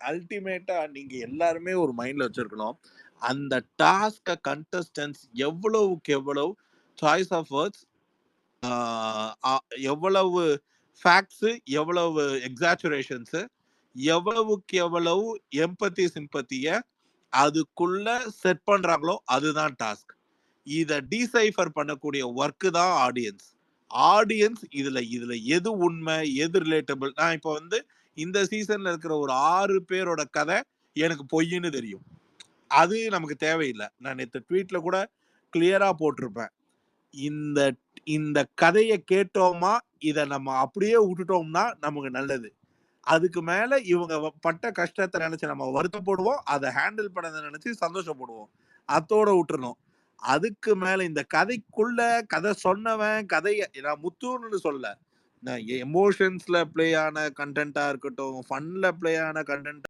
அல்டிமேட்டா நீங்க எல்லாருமே ஒரு மைண்ட்ல வச்சிருக்கணும். அந்த டாஸ்க்க கண்டஸ்டன்ட்ஸ் எவ்வளவுக்கு எவ்வளவு சாய்ஸ் ஆஃப் வேர்ட்ஸ் ஆ அ எவ்வளவு ஃபேக்ட்ஸு, எவ்வளவு எக்ஸாஜுரேஷன்ஸு, எவ்வளவுக்கு எவ்வளவு எம்பத்தி, சிம்பத்திய அதுக்குள்ள செட் பண்றாங்களோ அதுதான் டாஸ்க். இத டீசைஃபர் பண்ணக்கூடிய வொர்க் தான் ஆடியன்ஸ். ஆடியன்ஸ் இதுல இதுல எது உண்மை, எது ரிலேட்டபிள். நான் இப்ப வந்து இந்த சீசன்ல இருக்கிற ஒரு 6 பேரோட கதை எனக்கு பொய்ன்னு தெரியும். அது நமக்கு தேவையில்ல. நான் நேத்து ட்வீட்ல கூட கிளியரா போட்டிருப்பேன். இந்த இந்த கதைய கேட்டோமா, இத நம்ம அப்படியே விட்டுட்டோம்னா நமக்கு நல்லது. அதுக்கு மேல இவங்க பட்ட கஷ்டத்த நெனச்சு நம்ம வருத்தப்படுவோம். அத ஹேண்டில் பண்ணத நெனச்சு சந்தோஷப்படுவோம். அத்தோட விட்டுறணும். அதுக்கு மேல இந்த கதைக்குள்ள கதை சொன்னவன், கதைய நான் முத்துன்னு சொல்லல. நான் எமோஷன்ஸ்ல ப்ளே ஆன கன்டென்ட்டா இருக்கட்டும், ஃபன்ல ப்ளே ஆன கன்டென்ட்